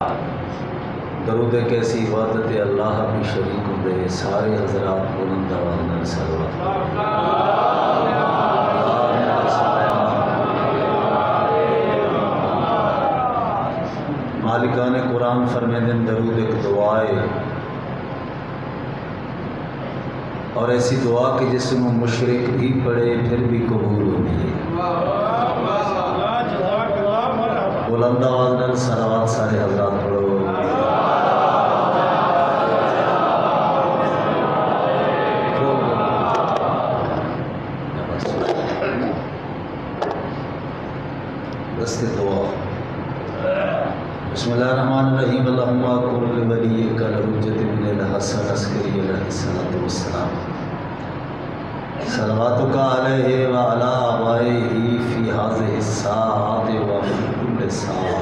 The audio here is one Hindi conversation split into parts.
दरूद एक ऐसी इबादत अल्लाह भी शरीक होंदे सारे हजरात बुलंद आवाज़ नाल सलवात। मालिकाने कुरान फरमाते हैं दरूद एक दुआ है और ऐसी दुआ कि जिसमें मुशरिक भी पढ़े फिर भी कबूल होती है। बुलंद आवाज़ नाल सलवात सारे हजरात पढ़ो। बिस्मिल्लाहिर्रहमानिर्रहीम अल्लाहुम्मा कुल वलिय्यिका हुज्जत इब्निल हसन अस्करी अलैहिस्सलातु वस्सलाम सलवातुका अलैहि व अला आबाइही फी हाज़िहि साअति व फी कुल्लि साअ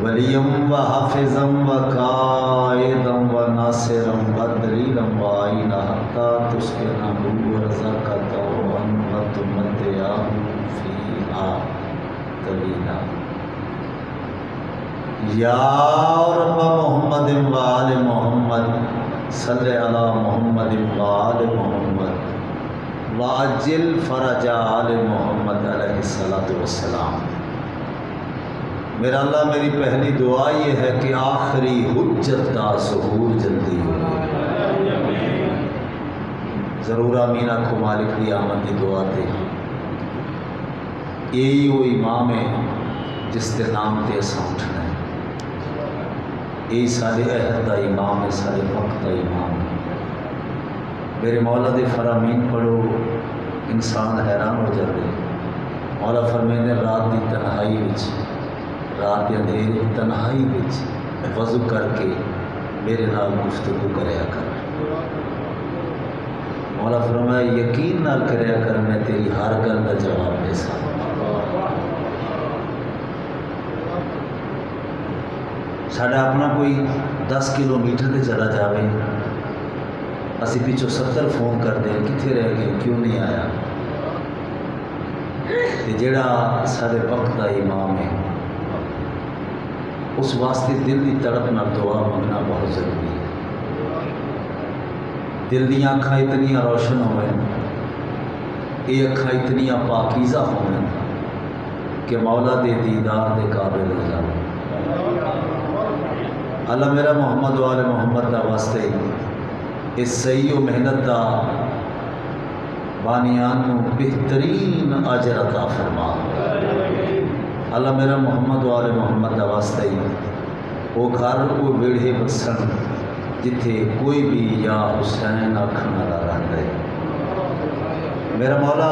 वलिय्यम व हाफ़िज़म व काइदम व नासिरम व दलीलम व आइना हत्ता तुस्किनहु व रज़क़तहु व तुमत्तिअहु फ़ीहा तवीला। या रब मोहम्मद व आले मोहम्मद सल्ले अला मोहम्मद व आले मोहम्मद व अज्जिल फरजा आले मोहम्मद अलैहिस्सलातु वस्सलाम। मेरा अल्लाह मेरी पहली दुआ ये है कि आखिरी हुज्जत का ज़हूर जल्दी हो। ज़रूर आमीन आखो मालिक की आमद की दुआ थे। यही वो इमाम है जिसके नाम ते असां उठना है। यही सारे अहद का इमाम है, सारे वक्त का इमाम है। मेरे मौला दे फरामीन पढ़ो इंसान हैरान हो जाते। मौला फरमाते रात की तन्हाई विच, रात के अंधेरे की तन्हाई विच वज़ू करके मेरे नाल गुफ्तगू करया कर। मौला फरमाया यकीन नाल करया कर, मैं तेरी हर गल का जवाब दे सकता। साढ़ा अपना कोई 10 किलोमीटर से चला जाए, असी पिछों 70 फोन करते हैं कितने रह गए, क्यों नहीं आया। तो जेड़ा सारे वक्त का इमाम है उस वास्ते दिल की तड़प न दुआ मंगना बहुत ज़रूरी है। दिल दी अखां इतनियां रोशन हो, ये अखां इतनियां पाकीज़ा हो कि मौला दे दीदार दे काबिल हो जाए। अल्लाह मेरा मोहम्मद वाले मोहम्मद का वास्ते इस सही और मेहनत का बानियान को बेहतरीन अजर अता फरमा। अल्लाह मेरा मोहम्मद वाले मोहम्मद का वास्ते वो घर वो वेड़े बसन जिथे कोई भी या हुसैन आखन वाला रहता है। मेरा मौला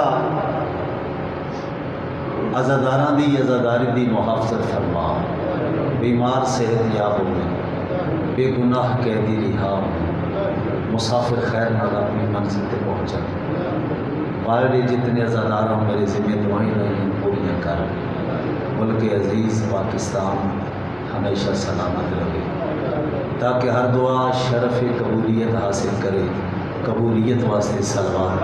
अज़ादारां दी अज़ादारी दी मुहाफ़ज़त फरमा। बीमार सेहत याब हो, बेगुनाह कैदी रिहा हो, मुसाफिर खैर नाल अपनी मंजिल तक पहुँचा। वाले जितने अज़ादार हो मेरे ज़िम्मे दुआएं रही पूरियाँ कर। मुल्क अज़ीज़ पाकिस्तान हमेशा सलामत रहे ताकि हर दुआ शरफ़ कबूलियत हासिल करे। कबूलियत वास्ते सलवात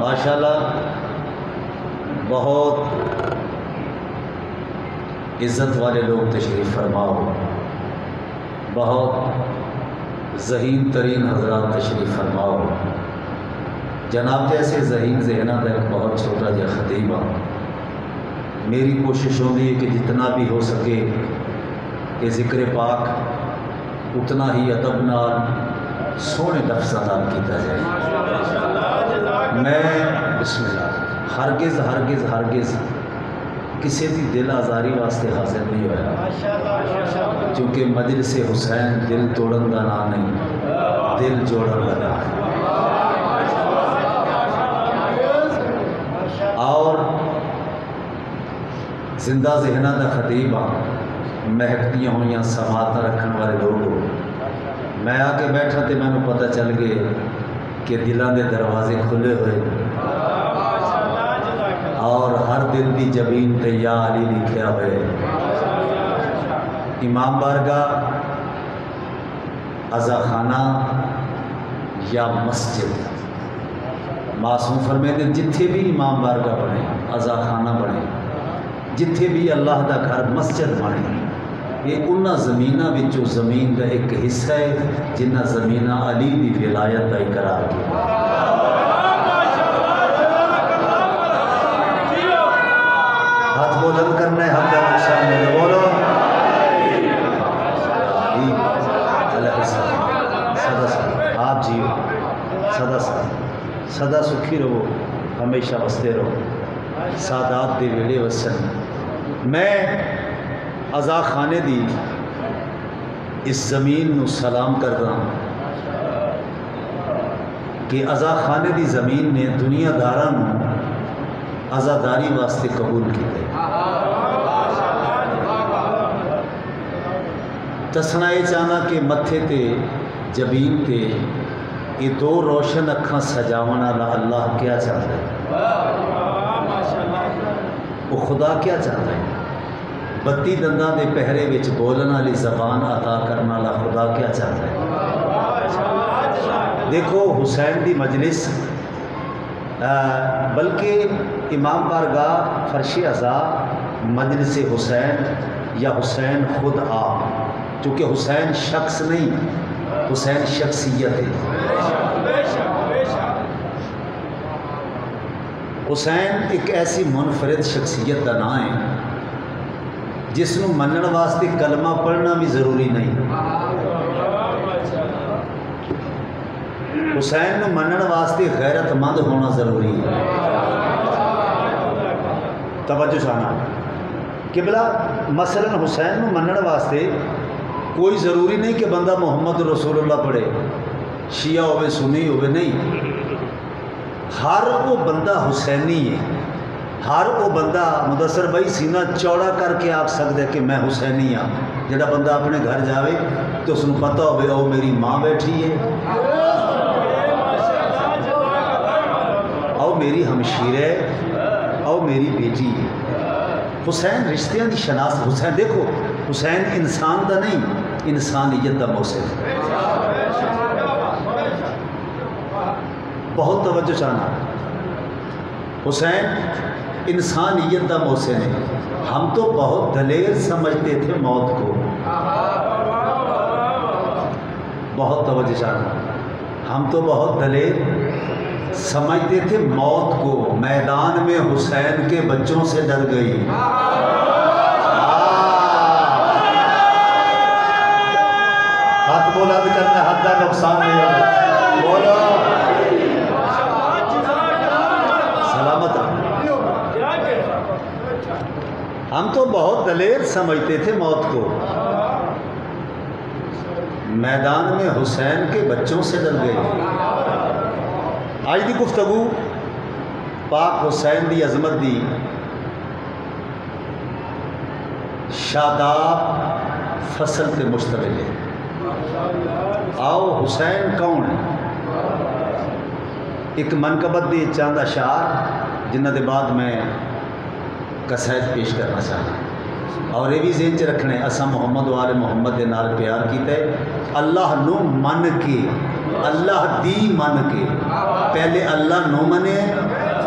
माशाअल्लाह। बहुत इज़्ज़त वाले लोग तशरीफ़ फरमाओ, बहुत ज़हीन तरीन हज़रात तशरीफ़ फरमाओ। जनाब जैसे ज़हीन ज़हना का एक बहुत छोटा जहा खतीब हाँ। मेरी कोशिश होती है कि जितना भी हो सके कि ज़िक्र पाक उतना ही अदब नाल सोहने लफ्ज़ां नाल कीता जाए। मैं बिस्मिल्लाह हरगिज़ हरगिज़ हरगिज़ किसी की दिल आज़ारी वास्ते हाजिर नहीं होया, क्योंकि मजलिस हुसैन दिल तोड़न का नाम नहीं, दिल जोड़न का नाम है। और जिंदा जहना का खतीब हाँ। महकतियाँ हुई समात रखने वाले लोग हो। मैं आके बैठा तो मैंने पता चल गए कि दिलों के दरवाजे खुले हुए और हर दिल की जबीन ते या अली लिखा हुए। इमाम बारगाह, अज़ा खाना या मस्जिद मासूम फरमाते जिथे भी इमाम बारगाह बने, अज़ा खाना बने, जिथे भी अल्लाह का घर मस्जिद बने, ये उन्होंने ज़मीनों विचों ज़मीन का एक हिस्सा है जिन्हें ज़मीन अली की विलायत का इकरार किया। हाथ बुलंद करना है, हद का नुकसान नहीं। बोलो सदा सदा आप जियो, सदा सदा सदा सुखी रहो, हमेशा वसते रहो, सादात दे वेड़े वसन। मैं अज़ा खाने दी इस ज़मीन नू सलाम करदा कि अज़ा खाने दी ज़मीन ने दुनियादारां नू आज़ादारी वास्ते कबूल किया। दसना ये चाहना कि मत्थे ते जबीन ते ये दो रोशन अखां सजावन वाला अल्लाह क्या चाहता है, वो खुदा क्या चाहता है। 32 दंदां दे पहरे विच बोलने वाली ज़बान अता करने वाला खुदा क्या चाहता है। देखो हुसैन की मजलिस, बल्कि इमाम बारगाह फर्श अज़ा मजलिस हुसैन या हुसैन खुद आप, चूँकि हुसैन शख्स नहीं, हुसैन शख्सियत है। हुसैन एक ऐसी मुनफरिद शख्सियत का नाम है जिसनों मनण वास्ते कलमा पढ़ना भी ज़रूरी नहीं। हुसैन नूं मनण वास्ते गैरतमंद होना ज़रूरी है। तवज्जो चाहना कि भला मसलन हुसैन नूं मनण वास्ते कोई ज़रूरी नहीं कि बंदा मुहम्मद रसूलुल्लाह पढ़े, शिया होवे सुन्नी होवे, नहीं। हर वो बंदा हुसैनी है, हर वो बंदा मुदस्सर भाई सीना चौड़ा करके आख सकता है कि मैं हुसैनी हाँ। जिहड़ा बंदा अपने घर जाए तो उसको पता हो ओ मेरी माँ बैठी है, आओ मेरी हमशीर है, आओ मेरी बेटी है। हुसैन रिश्तियां की शनाख्त। हुसैन देखो, हुसैन इंसान का नहीं, इंसानियत का मौसम। बहुत तवज्जो चाहना, हुसैन इंसानियत का मौसम है। हम तो बहुत दलेर समझते थे मौत को, बहुत तवज्जो चाहना, हम तो बहुत दलेर समझते थे मौत को। मैदान में हुसैन के बच्चों से डर गई। हाथ बुलंद करना, हद का नुकसान नहीं होगा। बोलो सलामत। हम तो बहुत दलेर समझते थे मौत को, मैदान में हुसैन के बच्चों से डर गए। आज की गुफ्तगू पाक हुसैन की अजमत की शादाब फसल से मुश्तमिल है। आओ हुसैन कौन है, एक मनकबत दी चंद अशार जिन्हों के बाद मैं कसायद पेश करना चाहता। और ये भी ज़हन च रखना है, असा मुहम्मद वाले मुहम्मद के नाल प्यार किया है। अल्लाह नू मन के, अल्लाह दी मन के, पहले अल्लाह नू मने,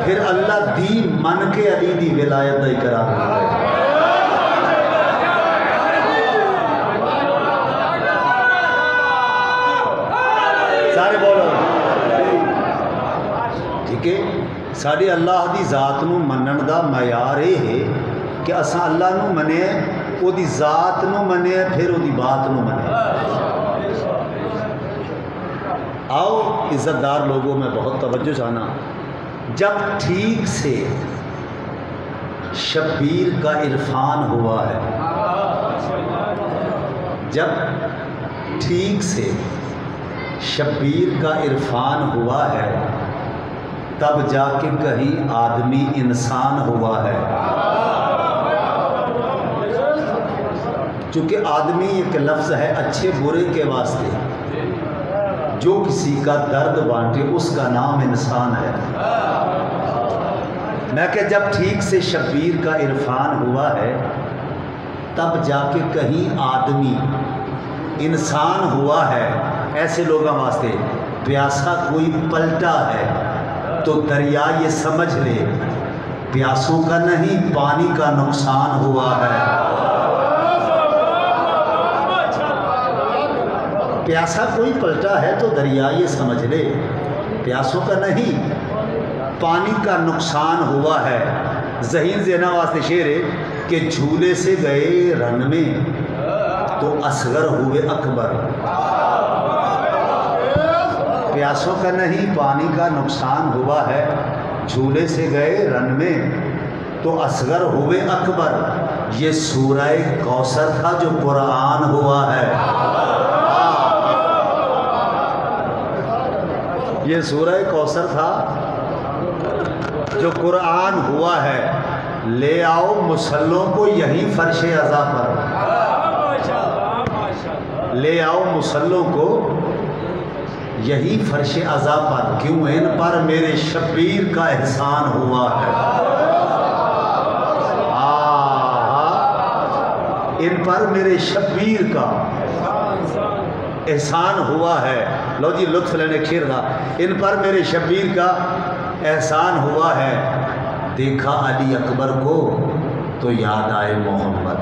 फिर अल्लाह दी मन के अली दी विलायत का इकरार किया है। सारे बोलो ठीक है। साड़ी अल्लाह की ज़ात नू मनण दा मयार ये है कि असा अल्लाह नू मने, ओदी ज़ात नू मने, फिर ओदी बात नू मने। आओ इज़्ज़तदार लोगों में बहुत तवज्जो चाहना, जब ठीक से शब्बीर का इरफान हुआ है, जब ठीक से शब्बीर का इरफान हुआ है, तब जाके कहीं आदमी इंसान हुआ है। चूँकि आदमी एक लफ्ज़ है अच्छे बुरे के वास्ते, जो किसी का दर्द बांटे उसका नाम इंसान है। मैं कि जब ठीक से शब्बीर का इरफान हुआ है, तब जाके कहीं आदमी इंसान हुआ है। ऐसे लोगों वास्ते प्यासा कोई पलटा है, तो दरिया ये समझ ले प्यासों का नहीं पानी का नुकसान हुआ है। प्यासा कोई पलटा है तो दरिया ये समझ ले प्यासों का नहीं पानी का नुकसान हुआ है। ज़हीन ज़ेना वास्ते शेर है कि झूले से गए रन में तो असगर हुए अकबर। प्यासों का नहीं पानी का नुकसान हुआ है, झूले से गए रन में तो असगर हुए अकबर। ये सूरह कौसर था जो कुरान हुआ है। ये सूरह कौसर था जो कुरान हुआ है। ले आओ मुसल्लों को यही फर्शे अज़ा पर, ले आओ मुसल्लों को यही फर्श अज़ा पर, क्यों इन पर मेरे शब्बीर का एहसान हुआ है। इन पर मेरे शब्बीर का एहसान हुआ है। लो जी लुत्फ लेने शेर था। इन पर मेरे शब्बीर का एहसान हुआ है। देखा अली अकबर को तो याद आए मोहम्मद।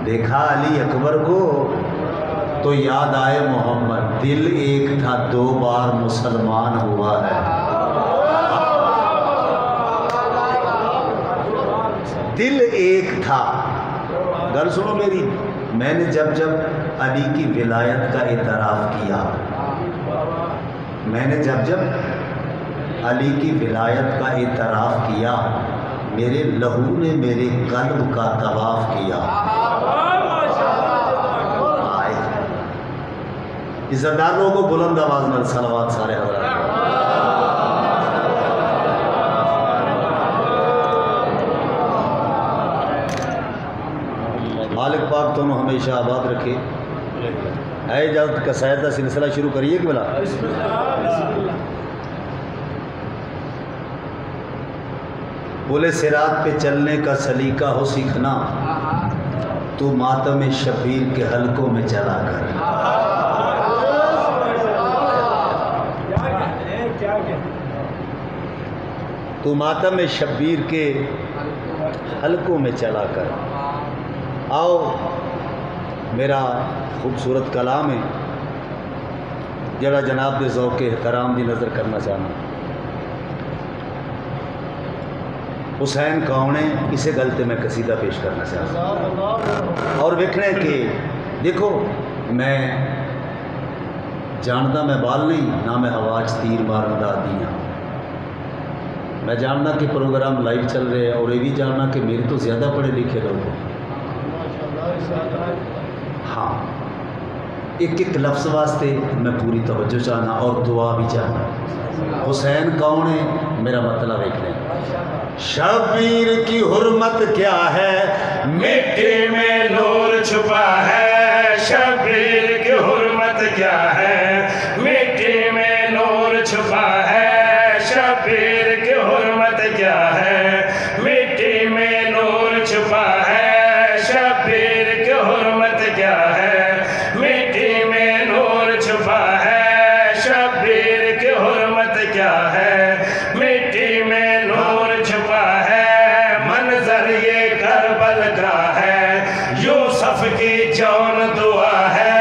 देखा अली अकबर को तो याद आए मोहम्मद। दिल एक था दो बार मुसलमान हुआ है। दिल एक था। गल सुनो मेरी, मैंने जब जब अली की विलायत का इतराफ़ किया, मैंने जब जब अली की विलायत का इतराफ़ किया, मेरे लहू ने मेरे कल्ब का तवाफ़ किया। इज़्ज़तदार लोगों को बुलंद आवाज़ में सलावत सारे हज़रात। मालिक पाक दोनों हमेशा आबाद रखे। है इजाज़त कसायद का सिलसिला शुरू करिए कि बोला। बोले सिरात पे चलने का सलीका हो सीखना, तू मातम शबीर के हलकों में चला कर। तू मातम शबीर के हलकों में चला कर। आओ मेरा खूबसूरत कलाम है जरा जनाब दे ज़ौक़ एहतराम की नज़र करना चाहना। हुसैन कौन है, इसे गलते मैं कसीदा पेश करना चाहता और वेखने के देखो मैं जानता मैं बाल नहीं ना मैं हवाज तीर मारन दा दी हाँ। मैं जानना कि प्रोग्राम लाइव चल रहे हैं और ये भी जानना कि मेरे तो ज़्यादा पढ़े लिखे लोग। हाँ, एक एक लफ्ज़ वास्ते मैं पूरी तवज्जो चाहना और दुआ भी चाहना। हुसैन कौन है मेरा मतलब एक नहीं। शबीर की हुर्मत क्या है, मिट्टी में नूर छुपा है। शबीर की हुर्मत क्या है, मिट्टी में नूर छुपा है। शबीर की हुर्मत क्या है, मिट्टी में नूर छुपा है। शबीर की हुर्मत क्या है, मिट्टी में नूर छुपा है। शबीर की हुर्मत क्या है, मिट्टी में नूर छुपा है। मंजर ये करबल का है, यूसुफ की जौन दुआ है।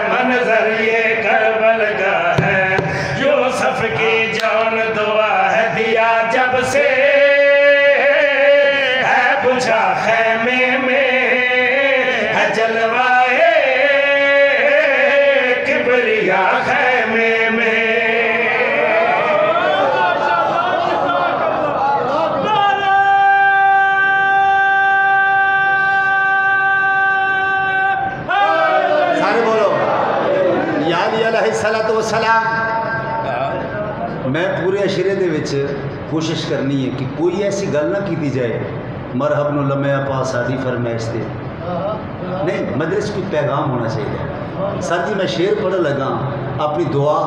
मंजर ये करबल का है, यूसुफ की जौन दुआ है। दिया जब से है बुझा खैमे में, है जलवाए किबरिया खैमे में। मैं पूरे अशरे दे विच कोशिश करनी है कि कोई ऐसी गल ना की जाए मरहब नु लम्या पा सादी फरमाइश से नहीं, मदरस कोई पैगाम होना चाहिए। सर जी मैं शेर पढ़ लगा, अपनी दुआ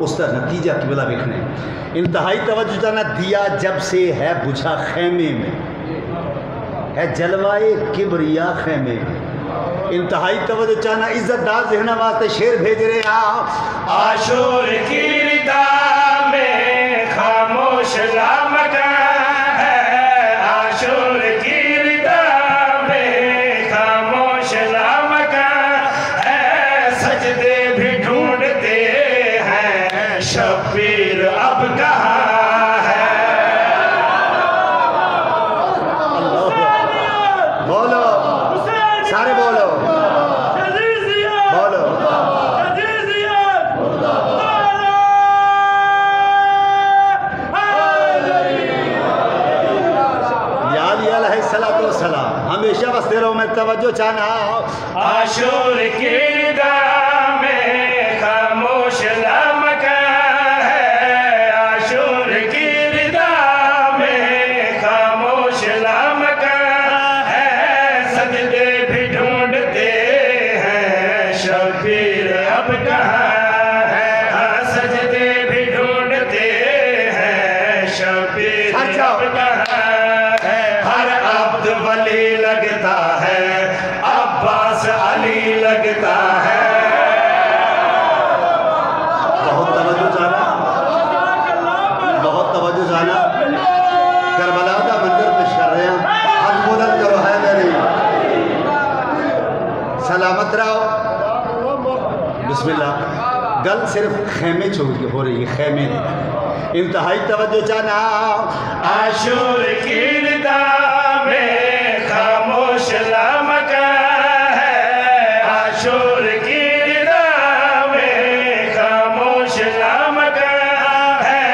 उसका नतीजा किबला लिखना है। इंतहाई तवज्जो जाना। दिया जब से है बुझा खैमे में, है जलवाए किबरिया खैमे में। इंतहाई तवज्जो चाहना इज्जतदार ज़हना वास्ते शेर भेज रहे हैं। आशूर की रिदा में खामोश लामका है, आशूर की रिदा में खामोश लामका है, सजदे भी ढूंढते हैं शब्बीर अब कहाँ है। बोलो सारे बोलो बोलो। सलाम हमेशा बसते रहो। मैं तवज्जो चाहना आशूर की रिदा में खामोश लामका है, आशूर की रिदा में खामोश लामका है, सजदे भी ढूंढते हैं शब्बीर अब कहाँ है, हाँ सजदे भी ढूंढते हैं शब्बीर अब कहाँ है। हर अब्द वली लगता है, अब्बास अली लगता है। बहुत तवज्जो जाना, बहुत तवज्जो जाना। करबला का मंजर पेश कर रहे हैं, हाथ बुलंद करो है मेरी। सलामत रहो। बिस्मिल्लाह। गल सिर्फ खेमे छोड़ हो रही है, खेमे। इंतहाई तवज्जो चाहना आशूर की रिदा में खामोश लामका है, आशूर की रिदा में खामोश लामका है,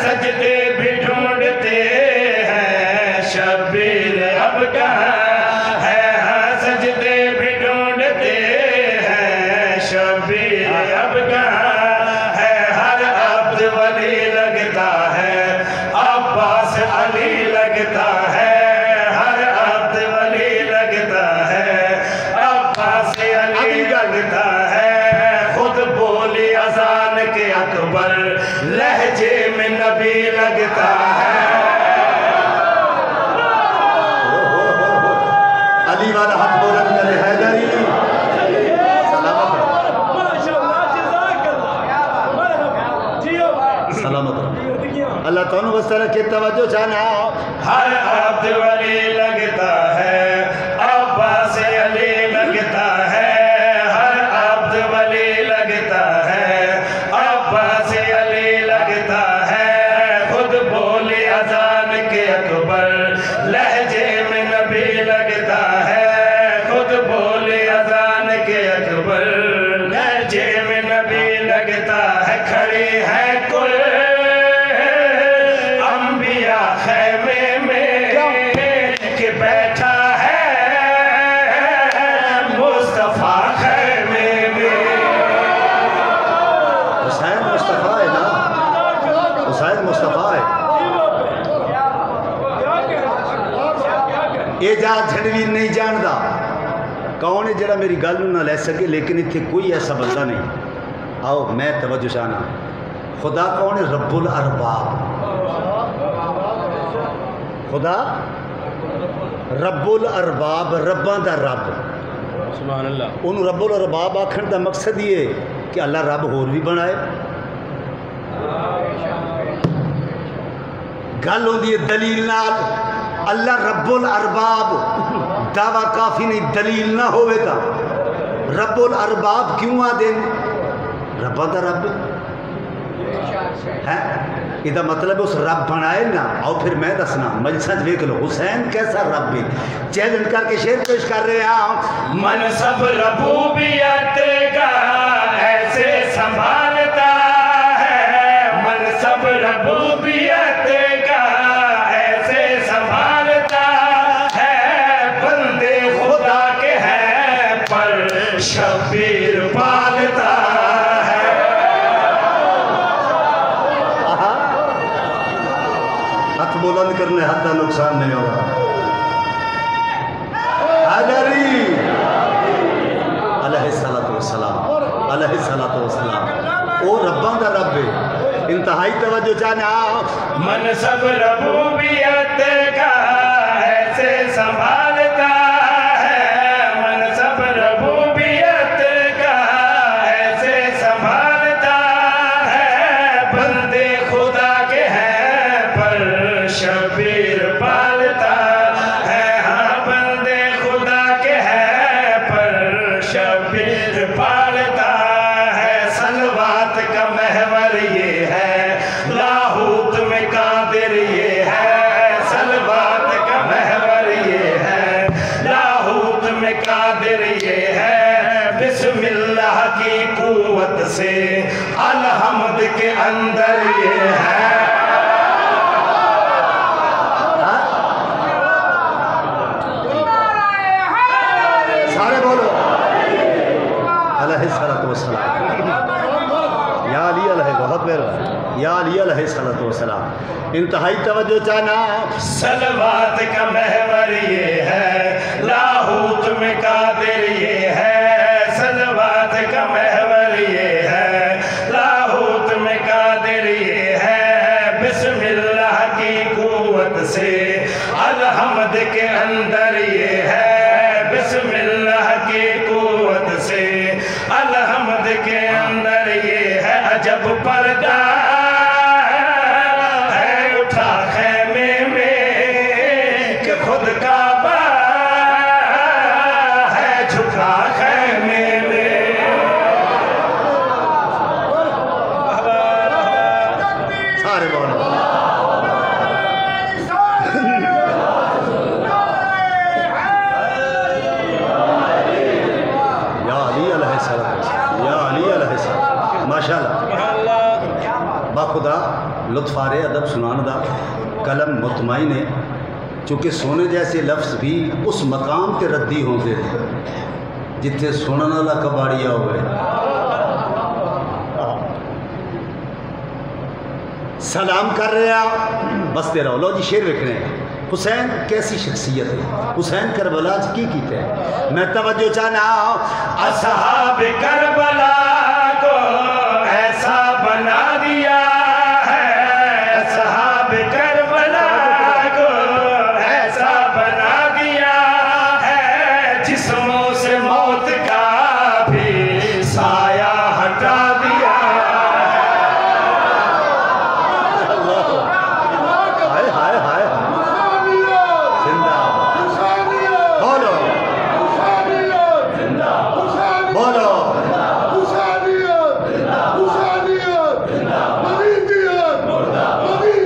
सजदे भी ढूंढते हैं शब्बीर अब कहाँ है, हाँ सजदे भी ढूंढते हैं शब्बीर अब कहाँ है। हर अब्द वली लगता है, अब्बास अली लगता है, हर अब्द वली लगता है, अब्बास अली लगता है। खुद बोली अजान के अकबर लहजे में नबी लगता है। अली वाला हाथ बुलंद करे हैदरी। सलामत रहो। अल्लाह तानु वस्तारा के तवज्जो चाहना हर अब्द वली लगता है, अब्बास अली लगता है, हर अब्द वली लगता है, अब्बास अली लगता है। खुद बोले अजान के अकबर लहजे में नबी लगता है, खुद बोले अजान के अकबर लहजे में नबी लगता है। खड़े हैं कुल अंबिया खैमे में के बैठा है मुस्तफा खैमे में। हुसैन मुस्तफ़ा है ना, हुसैन मुस्तफ़ा है। ये जा झड़वी नहीं जानता कौन है जरा मेरी गल ना ले सके, लेकिन इतने कोई ऐसा बंदा नहीं। आओ मैं तवज्जो चाहना। खुदा कौन है? रब्बुल अरबाब। खुदा रब्बुल अरबाब, रब्बां दा रब। सुभान अल्लाह। उन्होंने रब्बुल अरबाब आखण का मकसद ये कि अल्लाह रब होर भी बनाए। गल होंदी है दलील नाल। अल्लाह रब्बुल अरबाब दावा काफ़ी नहीं, दलील ना होवे ता रब्बुल अरबाब क्यों आ देन? रब्बा दा रब है, इसका मतलब उस रब बनाए ना। आओ फिर मैं दसना मजसा देख लो हुसैन कैसा रब है। चैलेंज करके शेर पेश कर रहे हैं। मनसब रबूबियत का ऐसे संभालता है, मनसब रबूबियत का ऐसे संभालता है, बंदे खुदा के हैं पर शब्बीर पालता है। हाथ बुलंद करने हाथ का नुकसान नहीं होगा। हैदरी अलैहिस्सलातु वस्सलाम, अलैहिस्सलातु वस्सलाम। ओ रब्बां दा रब है। इंतहाई तवज्जो चाहना। मनसब रबूबियत का ऐसे संभालता है, मनसब रबूबियत अलैहिस्सलाम। इंतहाई तवज्जो चाहना। सलवात का महवर ये है, लाहूत में कादिर ये है। सलवात का महवर ये है, लाहूत में कादिर ये है। बिस्मिल्लाह की कुव्वत से अलहमद के अंदर ये है। बिस्मिल्लाह की कुव्वत से अलहमद के अंदर ये है। अजब पर्दा है उठा खैमे में कि खुद काबा है झुका खैमे में। सारे बोलो या अली अलैहिस्सलाम, या अली अलैहिस्सलाम। माशाअल्लाह बाखुदा लुत्फ आ रहे अदब सुनान दा। कलम मुतमाइन है चूँकि सोने जैसे लफ्ज़ भी उस मकाम ते रद्दी होंदे जिथे सुनने वाला कबाड़िया होवे। सलाम कर रहे बसते रहो। लो जी शेर लिखने हैं। हुसैन कैसी शख्सियत है, हुसैन करबला की कीता है। मैं तवज्जो चाहना। असहाब करबला को ऐसा बना दिया है। असहाब करबला को ऐसा बना दिया है। जिस्मों से मौत का भी साया हटा दिया। हाय हाय हाय बोलो बोलो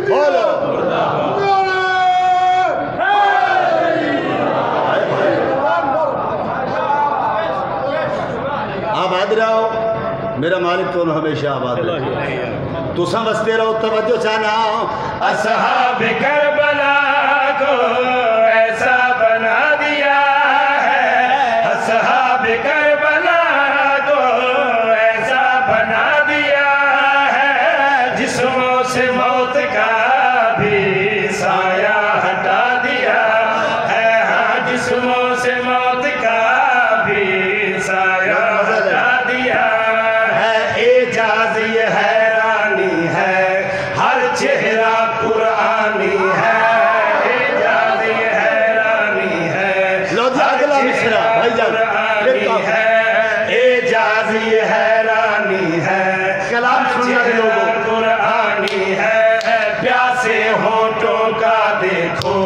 बोलो। आबाद रहो मेरा मालिक तो हमेशा आबाद रहे। तुसा बसते रहो। तवज्जो चाहना। असहाब करबला को ऐसा बना दिया है। असहाब करबला को ऐसा बना दिया है। जिस्मों से मौत का भी साया हटा दिया है। हाँ जिस्मों से मौत का भी साया हटा दिया है। एजाज ये हैरानी है, हर चेहरा कुरानी है। एजाज ये हैरानी है, लो जी अगला मिसरा भाईजान कुरानी है। एजाज ये हैरानी है, कलाम सुनना है लोगों। कुरानी है। प्यासे होठों का देखो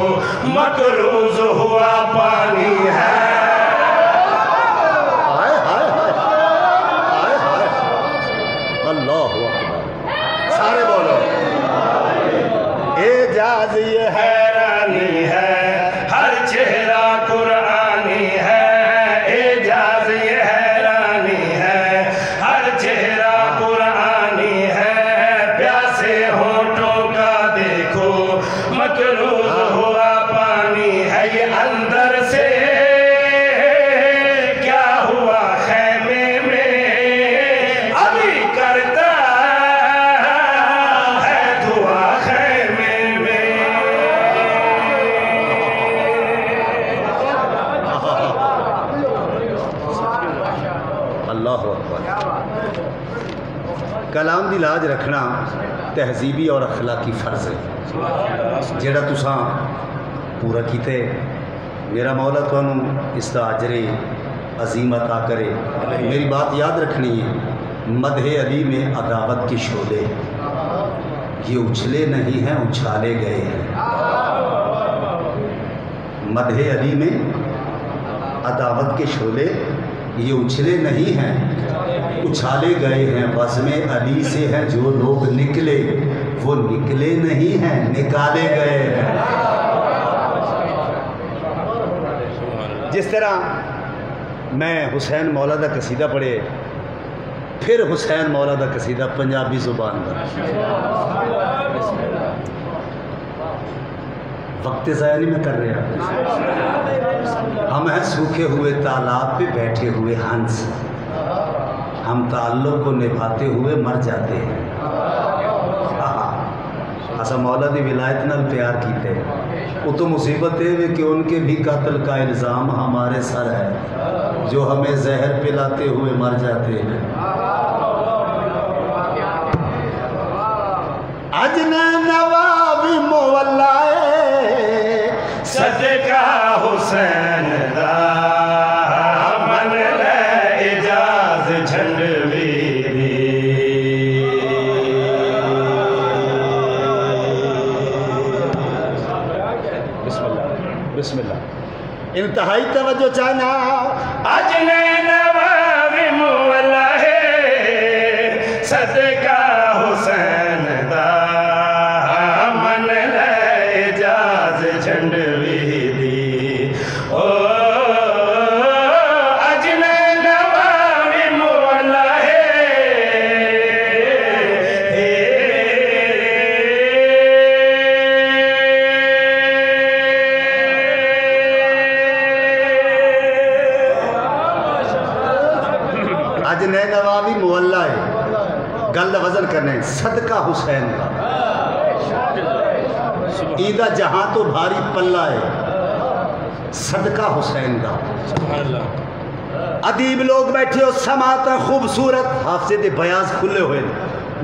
मकरूज हुआ पानी है। हाय हाय हाय हाय हाय अल्लाहु अकबर। सारे बोलो एजाज ये है। हैरानी है, हर चेहरा कुरानी है। एजाज ये हैरानी है, हर चेहरा कुरानी है। प्यासे होठों का देखो मकरूज हुआ पानी है। ये अंदर से क्या हुआ खैमे में, अभी करता है दुआ खैमे में। अल्लाहु अकबर। कलाम दी लाज रखना तहजीबी और अखलाकी फ़र्ज है जेड़ा तुसा पूरा कीते। मेरा मौला तुहानू इसका अजरे अजीम अता करे। मेरी बात याद रखनी है। मदहे अली में अदावत के शोले ये उछले नहीं हैं उछाले गए हैं। मदहे अली में अदावत के शोले ये उछले नहीं हैं उछाले गए हैं। बज़्म अली से हैं जो लोग निकले वो निकले नहीं हैं निकाले गए हैं। जिस तरह मैं हुसैन मौला दा कसीदा पढ़े फिर हुसैन मौला दा कसीदा पंजाबी जुबान का वक्त ज़ाया नहीं मैं कर रहा। हम हैं सूखे हुए तालाब पे बैठे हुए हंस, हम ताल्लुक़ को निभाते हुए मर जाते हैं। असा मौला की विलायत नाल प्यार कीते उतो मुसीबत है कि उनके भी कत्ल का इल्ज़ाम हमारे सर है जो हमें जहर पिलाते हुए मर जाते हैं। अजने नवाबी मोवल्लाए सदका हुसैन दा मन ले इजाज झंडवी दी। बिस्मिल्लाह इंतहाई तवज्जो चाहना। अजने नवाबी मोवल्ला है सदका हुसैन दा मन ले इजाज झंडवी दी। ओ अजने नवाबी मोवल्ला अज नए नवाबी मुअल्ला है गल का वजन करने सदका हुसैन का ईदा जहां तो भारी पल्ला है सदका हुसैन का। अदीब लोग बैठे हो समाता खूबसूरत हाफजे के बयाज खुले हुए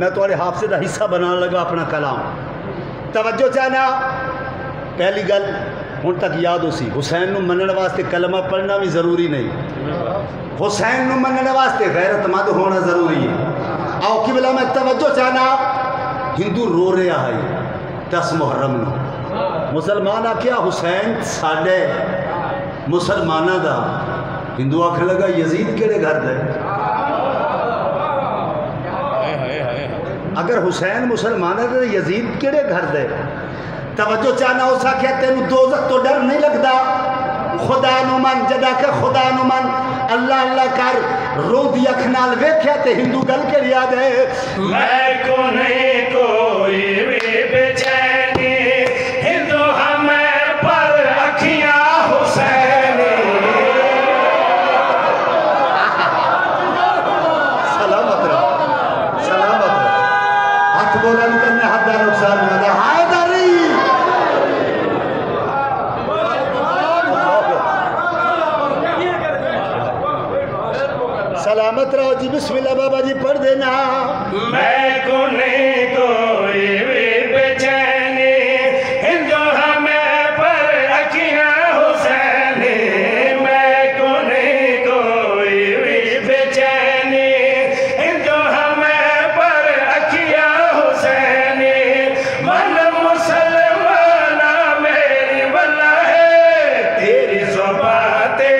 मैं थोड़े हाफजे का हिस्सा बनाने लगा अपना कलाम। तवज्जो चाहना पहली गल हुण तक याद हो सी हुसैन मनने वास्ते कलमा पढ़ना भी जरूरी नहीं, हुसैन मनने वास्ते गैरतमंद होना जरूरी है। आओ कि बोला मैं तवज्जो चाहना हिंदू रो रहा है 10 मुहर्रम नूं मुसलमान आख्या हुसैन साडे मुसलमाना दा हिंदू आखन लगा यजीद केड़े घर दे। अगर हुसैन मुसलमान है तो यजीद केड़े घर दे। तवज्जो चाहना उस आख्या तेन दोज़ख तो डर नहीं लगता खुदा नू मन जदा के खुदा नू मन अल्लाह अल्लाह कर रोदी अख नाल वेख्या ते हिंदू गल के याद है मैं को नहीं कोई भी बेचैनी हिंदू हमें पर अखियां हुसैनी। सलामत रहो हाथ बोलन करने हाथ का नुकसान नहीं होता। हाय दरी सलामत रहो जी। बिस्मिल्लाह बाबा जी पढ़ देना। मैं को नहीं कोई भी बेचैनी हिंदू हमें पर अखियां हुसैनी। मैं को नहीं कोई भी बेचैनी हिंदू हमें पर अखियां हुसैनी। मन मुसलमाना मेरी वल्ला है तेरी ज़ुबाते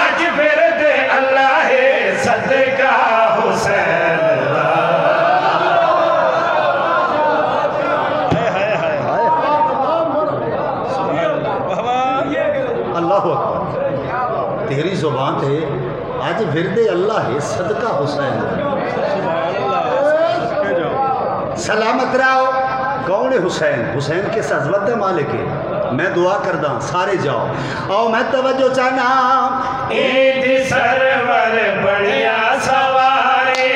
अज फिर दे अल्लाह है सदका हुसैन अल्लाह अकबर तेरी जुबान थे आज फिरदे अल्लाह है सदका हुसैन। सलामत रहो। कौन है हुसैन? हुसैन के सजवत मालिक है। मैं दुआ करदा सारे जाओ आओ मैं तवज्जो चाहना। ईद सरवर बढ़िया सवारे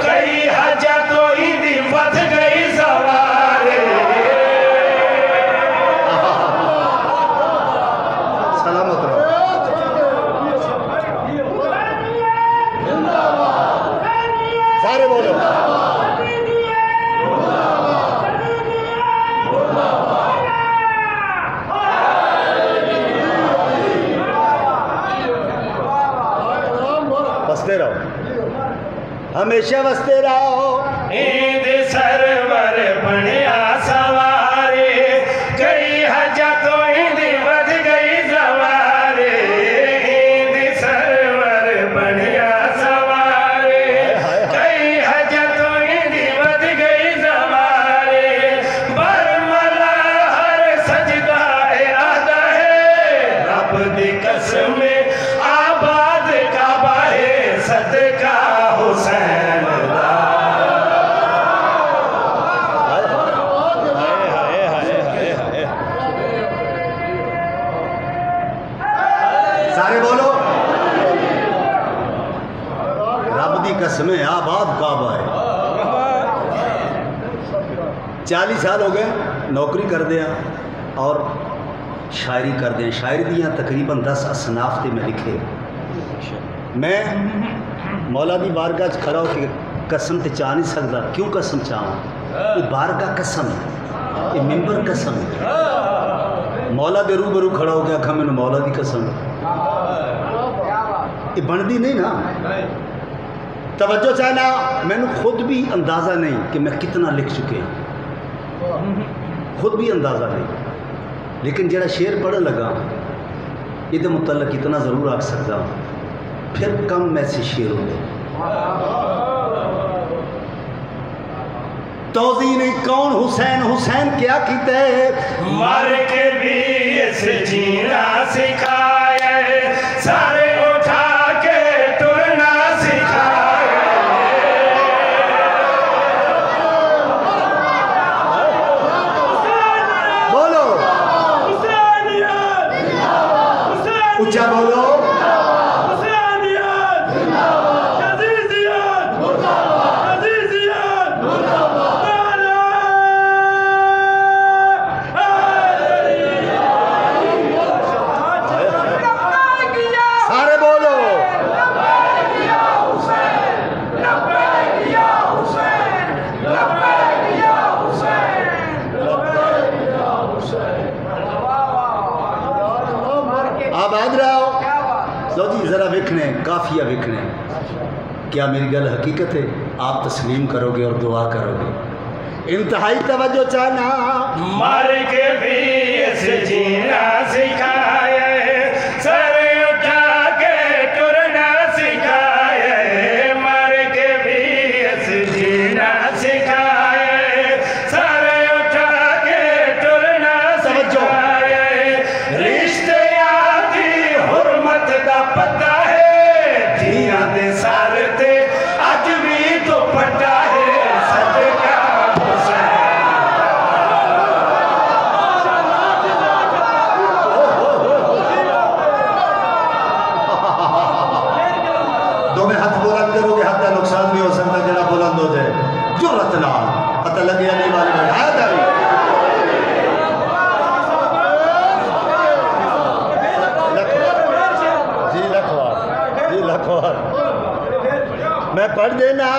कई हजा तो ईद बच गई सवारे। सलामत रहो। सारे बोलो बसते रहो हमेशा बसते रहो। ईद सरवर बढ़िया सवारे कई हजा तो ईद बच गई सवारे। ईद सरवर बढ़िया सवारे कई हजा तो ईद बच गई सवारे। बरमला हर सजदा आदा है रब दी कसम आबाद काबा है सदका हुसैन दा। 40 साल हो गए नौकरी करते हैं और शायरी करते हैं। शायरी दियाँ तकरीबन 10 असनाफ से मैं लिखे। मैं मौला की बारगाह च खड़ा होकर कसम तो चाह नहीं सकता। क्यों कसम चाह? ये बारगाह कसम है, ये मिंबर कसम है। मौला दे रूबरू खड़ा हो गया आखा मैंने मौला की कसम, ये बनती नहीं ना। तवज्जो चाहना, मैंने खुद भी अंदाज़ा नहीं कि मैं कितना लिख चुके हैं, खुद भी अंदाज़ा नहीं। लेकिन जरा शेर पढ़न लगा ये मुतल्लक इतना ज़रूर आख सकता हूँ, फिर कम में से शेर हो गए। तौज़ी ने कौन हुसैन हुसैन क्या कीते, मर के भी इसे जीना सिखाया, सारे उठा के तुरना सिखाया। बोलो ऊंचा बोलो। ज़रा विखने काफिया विखने, क्या मेरी गल हकीकत है? आप तस्लीम करोगे और दुआ करोगे। इंतहाई तवज्जो चाहना, मर के भी इसे जीना सिखाया, सर उठा के टुरना सिखाया। मर के भी इसे जीना सिखाया, सर उठा के टुरना सिखाया। रिश्ते आदि हुर्मत का पता है, धियां दे सर ते अज भी दुपट्टा है। सदका दो में हाथ बुलंद करोगे, हाथ का नुकसान भी हो सकता है, जरा बुलंद हो जाए। जुर्रत नाल पता लगे अली वाली में हाथ आई। जी लखवार मैं पढ़ देना,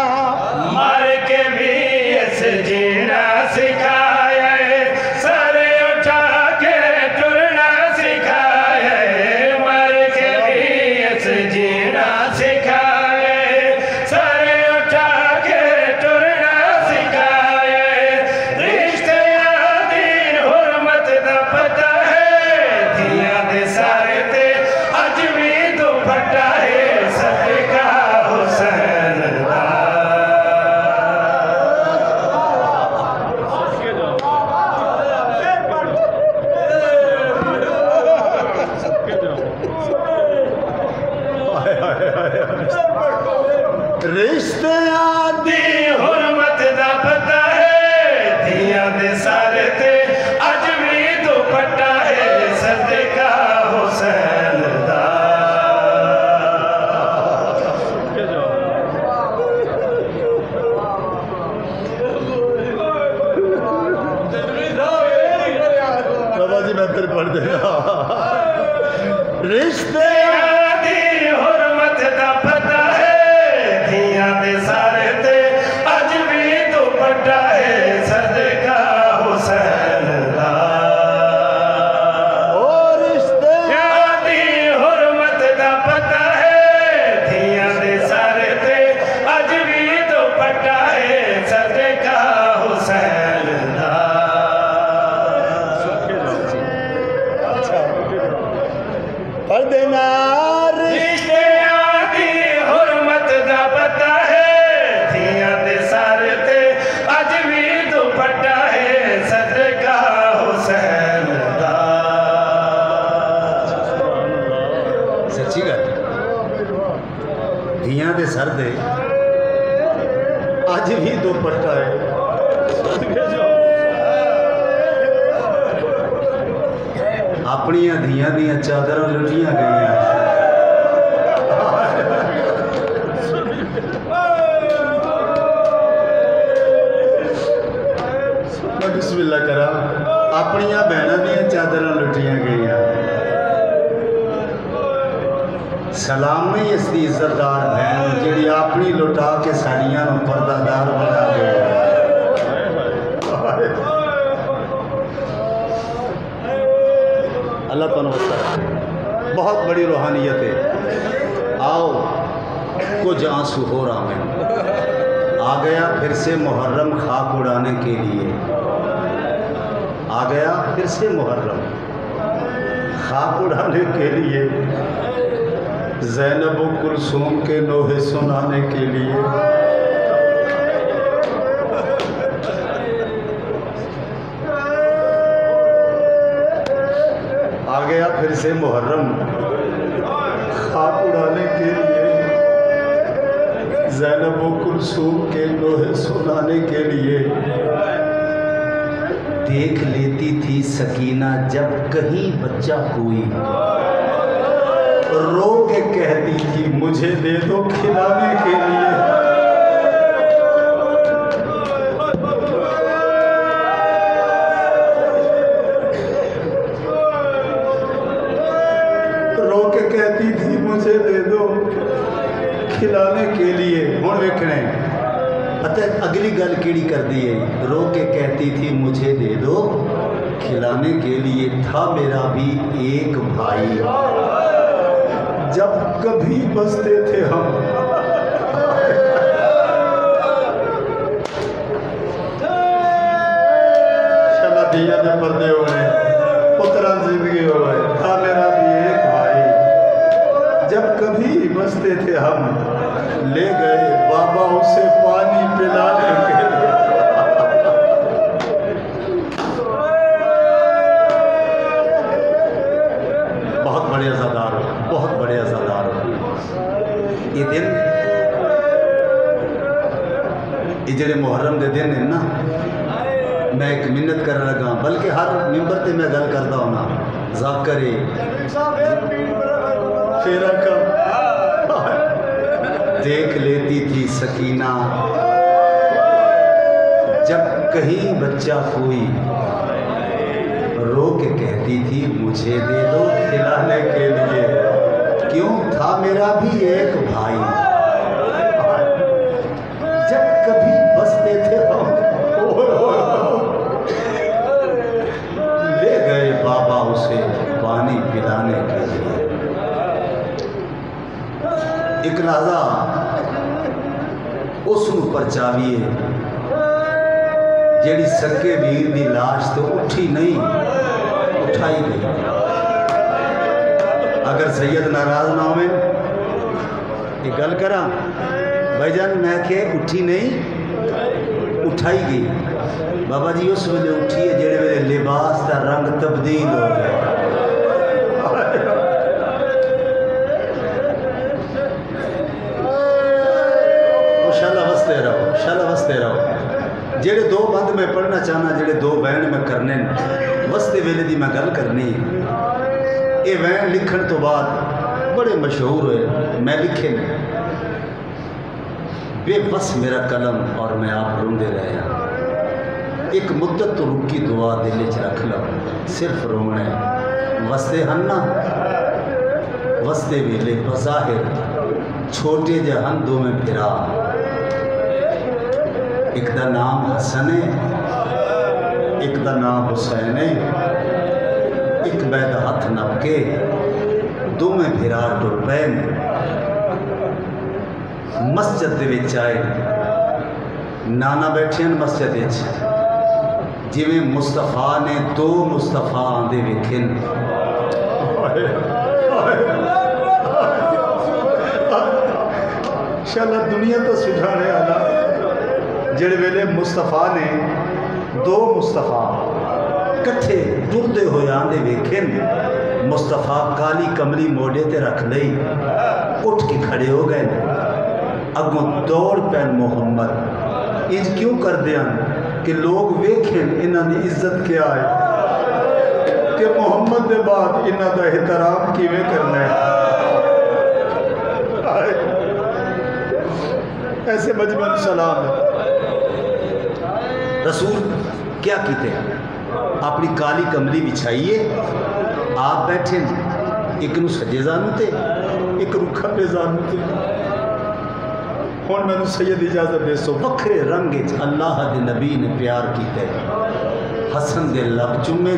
मर के भी इसे जीना सिखाया, सरे उठा के टुरना सिखाया। मर के भी इसे जीना सिखाया, सरे उठा के टुरना सिखाया। रिश्ते आदि हुर्मत दा पता है, धियां दे सारे ते अज भी दुपट्टा है। सदका हुसैन दा। रिश्ते आदि हुर्मत दा पता है, धियां दे सारे ते अज भी दुपट्टा है। सदका हुसैन दा। बाबा जी मैं फिर पढ़ देना, रिश्ते आदि हुर्मत दा पता है, धियां दे सारे ते अज भी दुपट्टा है। सदका हुसैन दा। ओ रिश्ते आदि हुर्मत दा पता है, धियां दे सारे ते अज भी दुपट्टा है। सदका हुसैन दा। पढ़ देना, रिश्ते आदि हुर्मत दा पता है, धियां दे सारे ते अज भी दुपट्टा है। सदका हुसैन दा। सच्ची गल धियां दे सर दे अज भी दुपट्टा है। अपनियां धियां दियां चादरां लुटियां गईयां, बिस्मिल्लाह करा। अपनिया भैनों दियां चादरां लुटियां गईयां। सलाम नहीं इसकी इज्जतदार बहन जी अपनी लुटा के साड़ियां पर्दादार बना गई। अल्लाह तुहानू वस्ता बहुत बड़ी रूहानियत है। आओ कुछ आंसू हो रहा मैं आ गया फिर से मुहर्रम खाक उड़ाने के लिए। आ गया फिर से मुहर्रम खाक उड़ाने के लिए, ज़ैनब कुलसूम के नोहे सुनाने के लिए। आ गया फिर से मुहर्रम खाक उड़ाने के लिए, ज़ैनब कुलसूम के नोहे सुनाने के लिए। देख लेती थी सकीना जब कहीं बच्चा कोई, रो के कहती थी मुझे दे दो खिलाने के लिए। रो के कहती थी मुझे दे दो खिलाने के लिए। हुण वेखना अते अगली गल केड़ी कर दी है। रो के कहती थी मुझे दे दो खिलाने के लिए, था मेरा भी एक भाई जब कभी बसते थे हम। शादियां दे पर्दे हो गए, पुत्रा जिंदगी हो गए। था मेरा भी एक भाई जब कभी बसते थे हम, ले गए बाबा उसे पानी पिलाने के लिए। बहुत बड़े अज़ादार हो, बहुत बड़े अज़ादार हो। ये दिन ये जेडे मुहर्रम के दिन है ना, मैं एक मिन्नत कर लगा, बल्कि हर मिंबर से मैं गल करता हूँ ना, ज़ाकरे फेरा का देख लेती थी सकीना जब कहीं बच्चा कोई, रो के कहती थी मुझे दे दो खिलाने के लिए। क्यों? था मेरा भी एक भाई जब कभी बसते थे हम, ले गए बाबा उसे पानी पिलाने के लिए। एक लहजा उसनू परचावीए जेड़ी सके वीर की लाश तो उठी नहीं, उठाई गई। अगर सैयद नाराज ना हो ये गल करा भाईजान, मैं के उठी नहीं उठाई गई। बाबा जी उस वेले उठी है जेड़े वेले लिबास का रंग तब्दील हो गया। वसते रहो। जेड़े दो बंद मैं पढ़ना चाहना, जेड़े दो वैन मैं करने वसते वेले की मैं गल करनी। ये वैन लिखण तो बाद बड़े मशहूर हुए। मैं लिखे ने बेबस मेरा कलम और मैं आप रोंदे रहे। एक मुद्दत तो रुकी दुआ दिल च रख लो, सिर्फ रोने वसते हैं ना। वसते वेले बज़ाहिर छोटे जहन दो में फिरा, एक दा नाम हसन है, एक दा नाम हुसैन है। एक बैद हथ नपके दो में फिरा टुर पे। मस्जिद दे विच आए, नाना बैठे मस्जिद विच, जिवें मुस्तफा ने दो मुस्तफा आंदे वेखे। शाला दुनिया तो सुझाने आला जेड़े वेले मुस्तफा ने दो मुस्तफा कट्ठे टुरदे होए आंदे वेखे। मुस्तफा काली कमली मोड़े ते रख लई, उठ के खड़े हो गए। अगों दौड़ पैन मुहम्मद। इंज क्यों करते हैं कि लोग वेखें इन्हां दी इज्जत क्या है, कि मुहम्मद के बाद इन्हां दा एहतराम किवें करना है। ऐसे मजमन सलाम है। रसूल क्या कीते अपनी काली कमली बिछाइए, आप बैठे एक नूं सज्जे जानू ते एक नूं खब्बे जानू ते। हुण मैनूं सैयद इजाजत दसो, वखरे रंग च अल्लाह दे नबी ने प्यार कीता, हसन दे लब चुमे,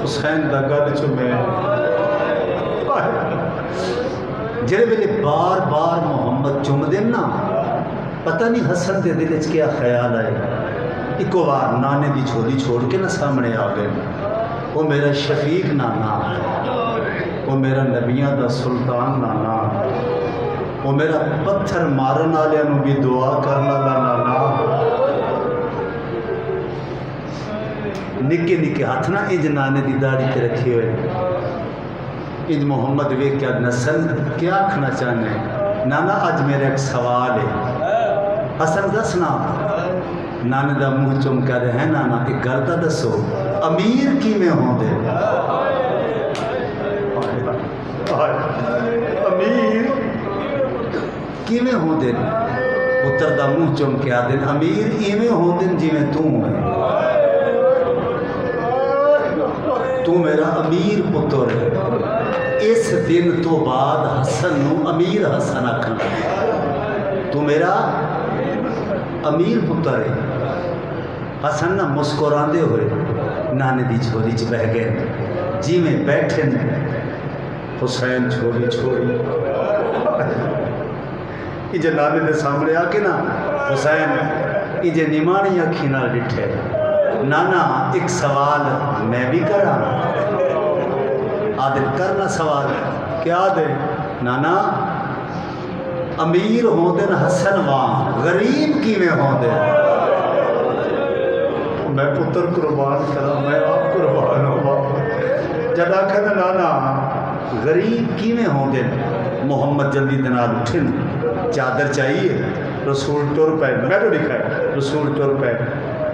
हुसैन दा गल चुमे। जिहड़े वेले बार बार मुहम्मद चुमदे ना, पता नहीं हसन के दिल च क्या ख्याल आए, इको बार नाने की झोली छोड़ के ना सामने आ गए। वो मेरा शफीक नाना, वो मेरा नबियां दा सुल्तान नाना, वो मेरा पत्थर मारन वालियां नूं भी दुआ करने वाला नाना। निके निके हाथ ना इंज नाने की दाढ़ी ते रखे हुए, इंज मुहम्मद वे क्या नस्ल क्या आखना चाहने। नाना अज मेरा एक सवाल है, असल दसना। नाने का मुँह चुम कर है, नाना एक गल तो दसो, अमीर किवें होंदे? अमीर किवें होंदे? पुत्र का मुँह चुम के आदे अमीर इवें होंदे जिवें तू है, तू मेरा अमीर पुत्र है। इस दिन तो बाद हसन नूं अमीर हसन आखन लगे, तू मेरा अमीर पुत्र है। हसन ना मुस्कुराते हुए नाने की झोली च बह गए, जिमें बैठे हुसैन झोली छोड़ी। इजे नाने के सामने आके ना हुसैन इजे निमाणी अखी नाल डिठे, नाना एक सवाल मैं भी करा। आदे करना सवाल क्या दे? नाना अमीर होंदे न हसन वांग, गरीब किवें होंदे? मैं पुत्र कुर्बान करा, मैं आप कुर्बान होवा। जद आखे नाना गरीब किवें होंदे? मुहम्मद जल्दी दे नाल उठे, चादर चाहिए, रसूल टुर पे। मैं तो लिखा है रसूल टुर पे।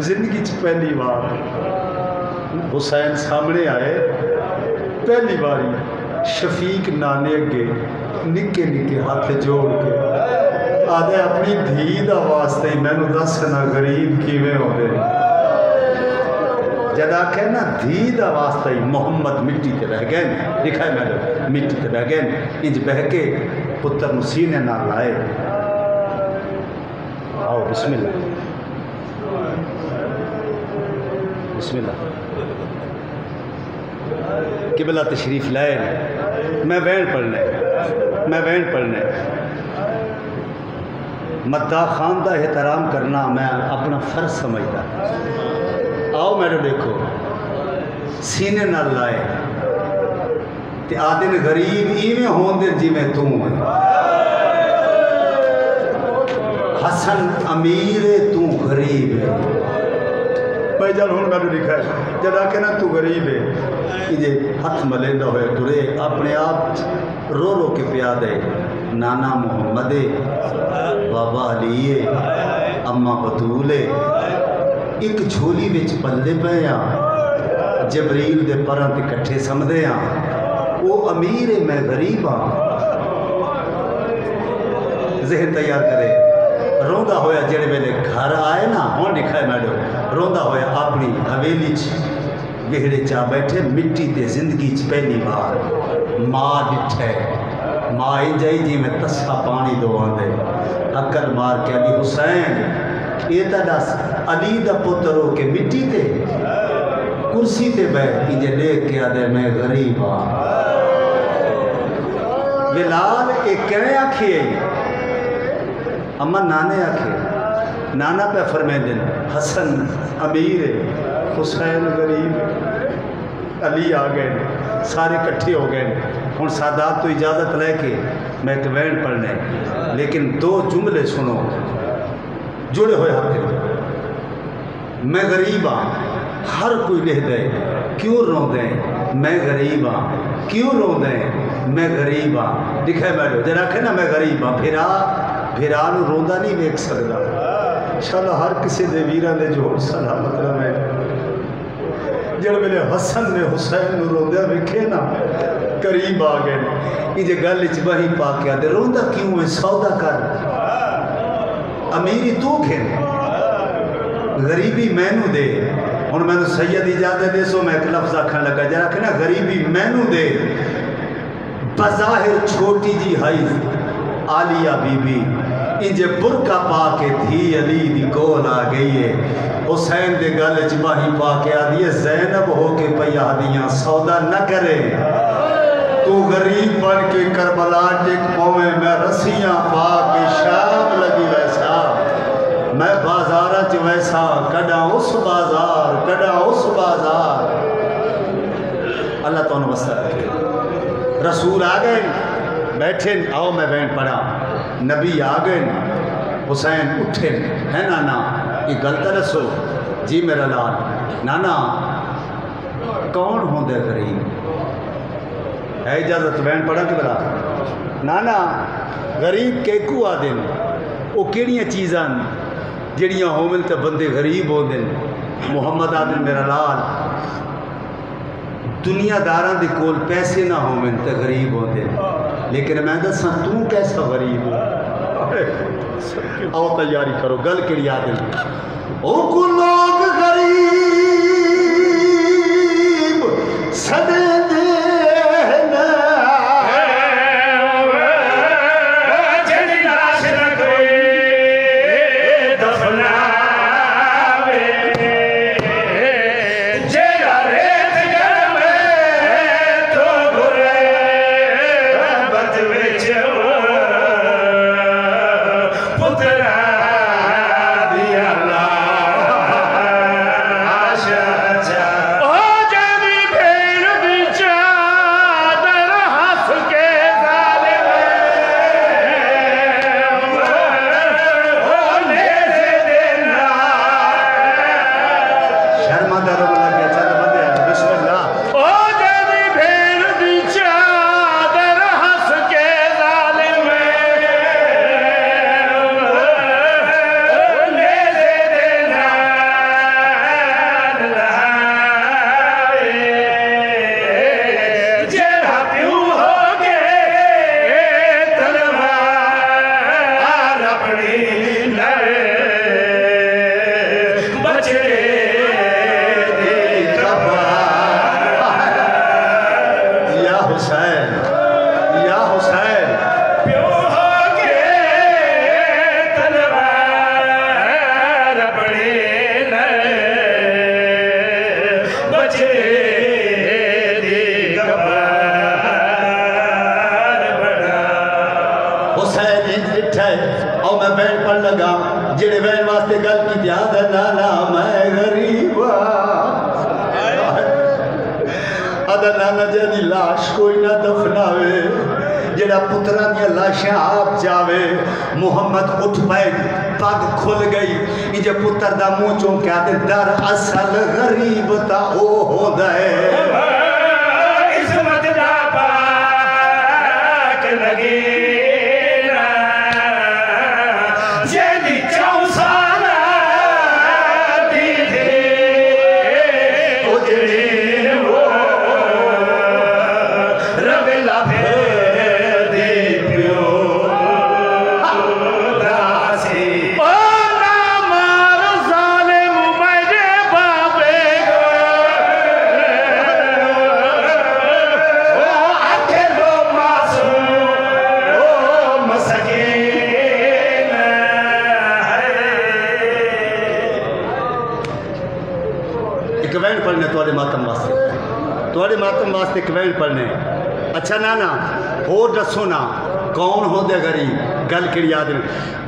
जिंदगी च पहली बार हुसैन सामने आए, पहली बारी शफीक नाने अगे निके निके हाथ जोड़ के आदे अपनी धी का वास्ते मैनू दस ना गरीब किवें होंदे। जद आखे ना धी का वास्ता ही मुहम्मद मिट्टी ते बह गए, लिखा है मैडम मिट्टी ते बह गए। इंज बह के पुत्र नूं सीने नाल लाए। आओ बिस्मिल्लाह बिस्मिल्लाह। किबला तशरीफ लाए, मैं वैन पढ़ना है, मैं वैन पढ़ना है। मद्दा खान का एहतराम करना मैं अपना फर्ज समझता। आओ मैडम देखो, सीने नाल लाए ते आदिन गरीब इवें होंदे जिवें तू है। हसन अमीर है, तू गरीब है। भाई जल हूँ मैं लिखा है, जद आके ना तू गरीब है, इजे हथ मलेंदा हुए तुरे अपने आप रो रो के पिया दे। नाना मुहम्मद बाबा अली अम्मा बतूल एक झोली विच पलदे पे आ, जबरील दे परां ते कट्ठे समझदे आ। वो अमीर है, मैं गरीब हाँ। ज़हन तैयार करे। रोंदा होया जेड़े वेले घर आए ना, हुण लिखा है मैडम, रोंदा होया अपनी हवेली च विहड़े चा बैठे, मिट्टी ते जिंदगी च पहली बार माँ डिठे। माँ इंज आई जिवें तस्सा पानी दो आंदे, अकल मार के अली हुसैन ये तो दस अली दा पुत्र हो के मिट्टी ते कुर्सी ते बैठ इंज देख के आदे मैं गरीब हाँ। बिलाल एक कहें आखिए अम्मा नाने आखे, नाना पे फरमाए दिन हसन अमीर है, हुसैन गरीब। अली आ गए, सारे इकट्ठे हो गए। हूँ सादात तो इजाज़त लैके मैं एक वैन पढ़ना है, लेकिन दो जुमले सुनो जुड़े हुए हाथ। मैं गरीब हाँ, हर कोई लिख दे क्यों रोंदे, मैं गरीब हाँ क्यों रोंदे, मैं गरीब हाँ। लिखा है मैडम जरा आखे ना मैं गरीब हाँ, फिरा रोंदा नहीं वेख सकता। शाला हर किसी के वीर ने जोड़ साला मतलब है। जिस वेले हसन ने हुसैन रोंद वेखे ना, करीब आ गए, ये गल च बही पा के आते रोंदा क्यों है, सौदा कर, अमीरी तू खेल, गरीबी मैनू दे। हुण मैनू सैयद इजाजत दे सो मैं एक लफ्ज़ आखण लगा जरा कि ना गरीबी मैनू दे बज़ाहिर छोटी जी हई आलिया बीबी इंजे बुरका पा के थी अली दी कोल आ गई है हुसैन दे गल च बाही पा के आदी है ज़ैनब हो के पई आदियां सौदा न करे तू गरीब बन के करबला टेक पवे मैं रस्सियां पा के शाम लगी वैसा मैं बाजारा च वैसा कड़ा उस बाजार कड़ा उस बाजार। अल्लाह तुहानू वसा रखे। रसूल आ गए बैठे आओ मैं बहन पढ़ा नबी आ गए हुसैन उठे है नाना ये गल तो दसो जी मेरा लाल नाना कौन होंदे गरीब है इजाजत बहन पढ़ा कि बला नाना गरीब केकू आदे वो केड़ियां चीज़ां जड़ियां होवन तो बंदे गरीब होंदे मुहम्मद आदन मेरा लाल दुनियादारां दे कोल पैसे ना होवन तो गरीब होंदे लेकिन मैं दसा तू कैसा गरीब हो आओ तैयारी करो गल केड़ी आदन ओ को लोग गरीब सदे जेड़े बहन वास्ते गल की याद है नाना मैं गरीब अदा नाना जी लाश कोई ना दफनावे जेड़ा पुत्रा दी लाशां आप जावे मुहम्मद उठ पाए पग खुल गई इंजे पुत्र दा मुंह चौंकिया ते दर असल गरीब ता ओ होंदा है इस्मत दा पाक लगे मातम वास्ते कवैन पढ़ने। अच्छा नाना होर दसो ना कौन होंदे गरीब गल कि याद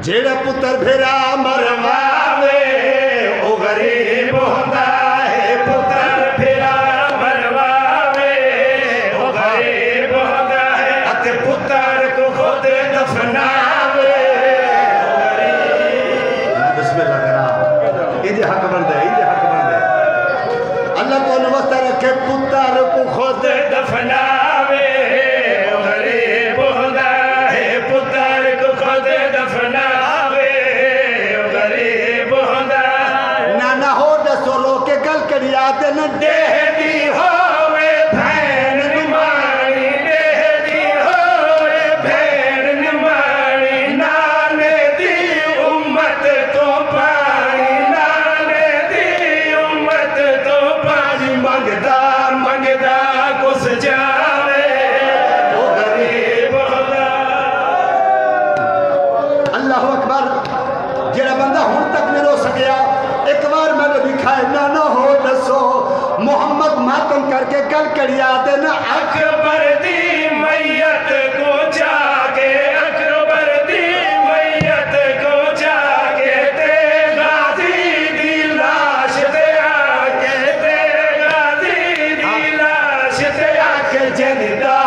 जेड़ा पुत्र फेरा मरवावे ओ गरीब होंदा है पुत्र फेरा मरवावे ओ गरीब होंदा है अते पुत्र को खुद दफनावे बिस्मिल्लाह करा इजे हक बनदा अल्लाह को नमस्ते रखे पुत्र को खुद दफनावे गरीब होंदा है पुत्र को खुद दफनावे गरीब होंदा नाना हो दसो लोग के गल करी आते न देहदी होवे भैन निमाणी देहदी होवे भैन निमाणी नाने दी उम्मत तो पानी नाने दी उम्मत मातम करके गल करिया दे ना अकबर दी मैयत को जाके, अकबर दी मैयत को जाके, ते गाजी दी लाश ते आके, ते गाजी दी लाश ते आके, जिंदा